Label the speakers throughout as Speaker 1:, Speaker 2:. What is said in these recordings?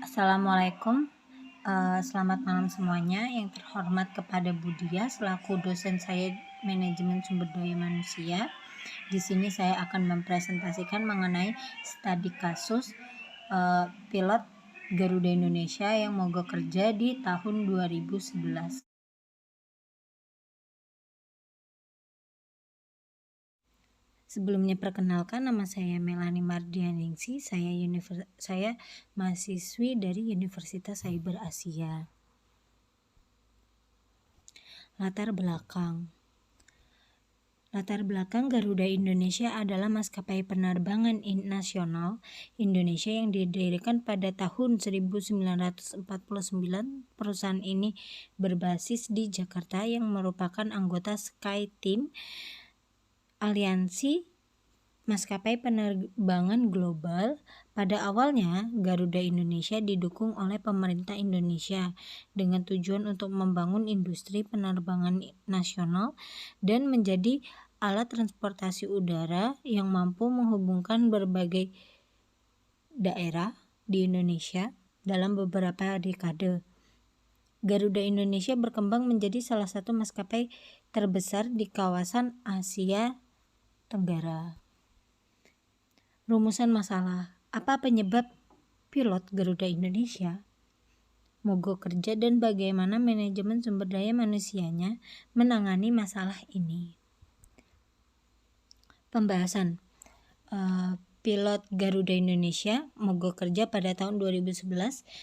Speaker 1: Assalamualaikum, selamat malam semuanya. Yang terhormat kepada Budia selaku dosen saya manajemen sumber daya manusia. Di sini saya akan mempresentasikan mengenai studi kasus pilot Garuda Indonesia yang mogok kerja di tahun 2011. Sebelumnya perkenalkan, nama saya Melani Mardianingsi. Saya mahasiswi dari Universitas Cyber Asia. Latar belakang Garuda Indonesia adalah maskapai penerbangan nasional Indonesia yang didirikan pada tahun 1949. Perusahaan ini berbasis di Jakarta yang merupakan anggota SkyTeam, aliansi maskapai penerbangan global. Pada awalnya, Garuda Indonesia didukung oleh pemerintah Indonesia dengan tujuan untuk membangun industri penerbangan nasional dan menjadi alat transportasi udara yang mampu menghubungkan berbagai daerah di Indonesia dalam beberapa dekade. Garuda Indonesia berkembang menjadi salah satu maskapai terbesar di kawasan Asia Tenggara. Rumusan masalah. Apa penyebab pilot Garuda Indonesia mogok kerja dan bagaimana manajemen sumber daya manusianya menangani masalah ini? Pembahasan. Pilot Garuda Indonesia mogok kerja pada tahun 2011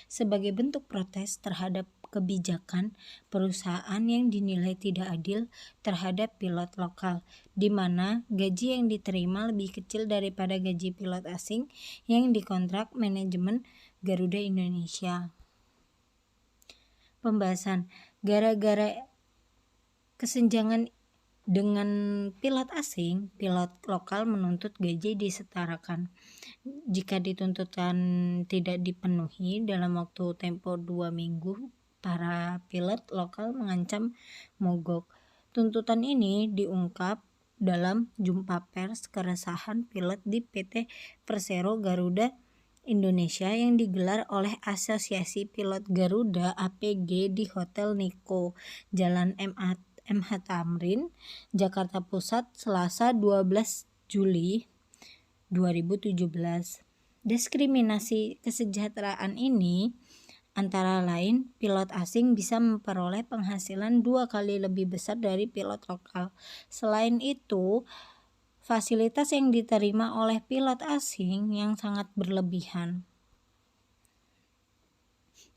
Speaker 1: sebagai bentuk protes terhadap kebijakan perusahaan yang dinilai tidak adil terhadap pilot lokal, di mana gaji yang diterima lebih kecil daripada gaji pilot asing yang dikontrak manajemen Garuda Indonesia. Pembahasan. Gara-gara kesenjangan dengan pilot asing, pilot lokal menuntut gaji disetarakan. Jika dituntutan tidak dipenuhi dalam waktu tempo 2 minggu, para pilot lokal mengancam mogok. Tuntutan ini diungkap dalam jumpa pers keresahan pilot di PT Persero Garuda Indonesia yang digelar oleh Asosiasi Pilot Garuda APG di Hotel Niko, Jalan MH Tamrin, Jakarta Pusat, Selasa 12 Juli 2017. Diskriminasi kesejahteraan ini antara lain pilot asing bisa memperoleh penghasilan 2 kali lebih besar dari pilot lokal. Selain itu, fasilitas yang diterima oleh pilot asing yang sangat berlebihan.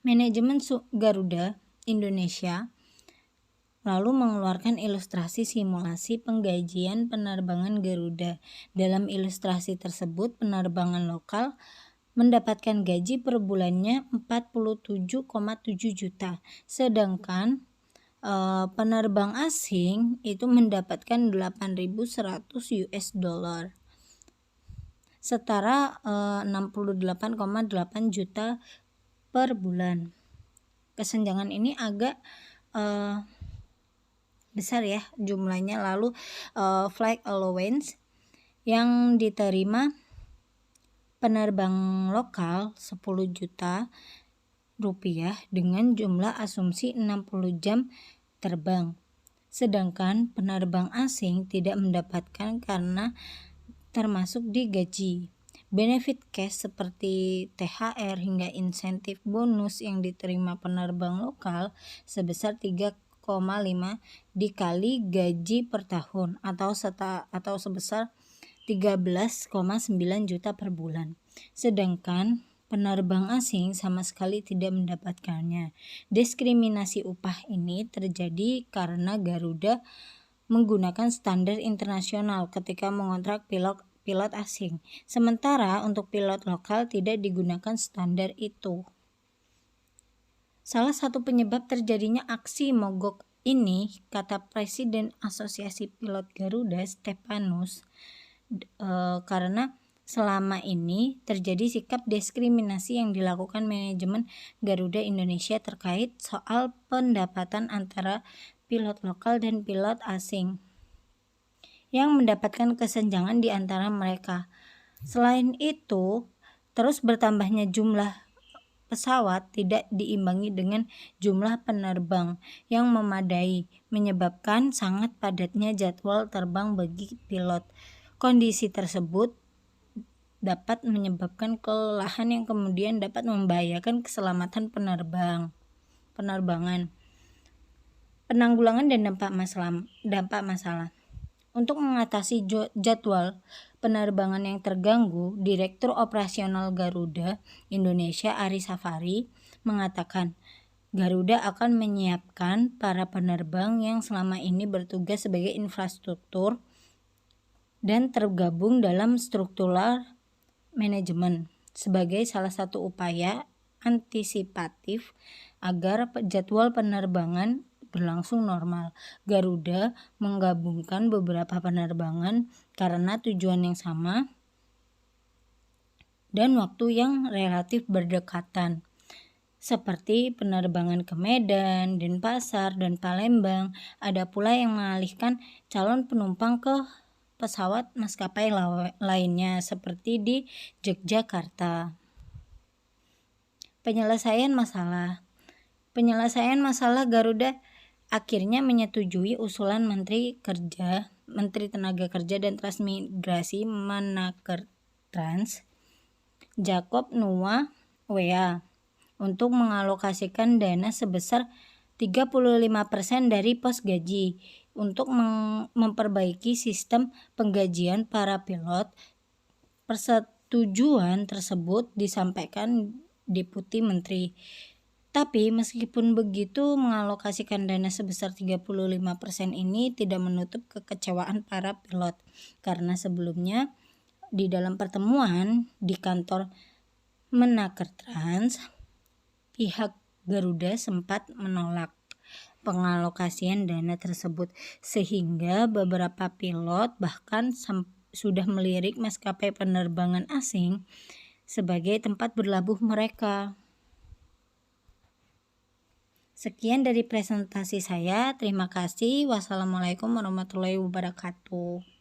Speaker 1: Manajemen Garuda Indonesia lalu mengeluarkan ilustrasi simulasi penggajian penerbangan Garuda. Dalam ilustrasi tersebut, penerbangan lokal mendapatkan gaji per bulannya 47,7 juta, sedangkan penerbang asing itu mendapatkan 8.100 US dollar, setara 68,8 juta per bulan. Kesenjangan ini agak besar ya jumlahnya. Lalu flight allowance yang diterima penerbang lokal 10 juta rupiah dengan jumlah asumsi 60 jam terbang, sedangkan penerbang asing tidak mendapatkan karena termasuk di gaji. Benefit cash seperti THR hingga insentif bonus yang diterima penerbang lokal sebesar 3,5 dikali gaji per tahun atau sebesar 13,9 juta per bulan. Sedangkan penerbang asing sama sekali tidak mendapatkannya. Diskriminasi upah ini terjadi karena Garuda menggunakan standar internasional ketika mengontrak pilot asing, sementara untuk pilot lokal tidak digunakan standar itu. Salah satu penyebab terjadinya aksi mogok ini, kata Presiden Asosiasi Pilot Garuda Stefanus, karena selama ini terjadi sikap diskriminasi yang dilakukan manajemen Garuda Indonesia terkait soal pendapatan antara pilot lokal dan pilot asing yang mendapatkan kesenjangan di antara mereka. Selain itu, terus bertambahnya jumlah pesawat tidak diimbangi dengan jumlah penerbang yang memadai, menyebabkan sangat padatnya jadwal terbang bagi pilot. Kondisi tersebut dapat menyebabkan kelelahan yang kemudian dapat membahayakan keselamatan penerbangan. Penanggulangan dan dampak masalah. Untuk mengatasi jadwal penerbangan yang terganggu, Direktur Operasional Garuda Indonesia Ari Safari mengatakan, Garuda akan menyiapkan para penerbang yang selama ini bertugas sebagai infrastruktur dan tergabung dalam struktural manajemen sebagai salah satu upaya antisipatif agar jadwal penerbangan berlangsung normal. Garuda menggabungkan beberapa penerbangan karena tujuan yang sama dan waktu yang relatif berdekatan, seperti penerbangan ke Medan, Denpasar, dan Palembang. Ada pula yang mengalihkan calon penumpang ke pesawat maskapai lainnya seperti di Yogyakarta. Penyelesaian masalah Garuda akhirnya menyetujui usulan Menteri Tenaga Kerja dan Transmigrasi Menakertrans Jakob Noah WA untuk mengalokasikan dana sebesar 35% dari pos gaji untuk memperbaiki sistem penggajian para pilot. Persetujuan tersebut disampaikan Deputi Menteri. Tapi meskipun begitu, mengalokasikan dana sebesar 35% ini tidak menutup kekecewaan para pilot, karena sebelumnya di dalam pertemuan di kantor Menakertrans, pihak Garuda sempat menolak pengalokasian dana tersebut, sehingga beberapa pilot bahkan sudah melirik maskapai penerbangan asing sebagai tempat berlabuh mereka. Sekian dari presentasi saya. Terima kasih. Wassalamualaikum warahmatullahi wabarakatuh.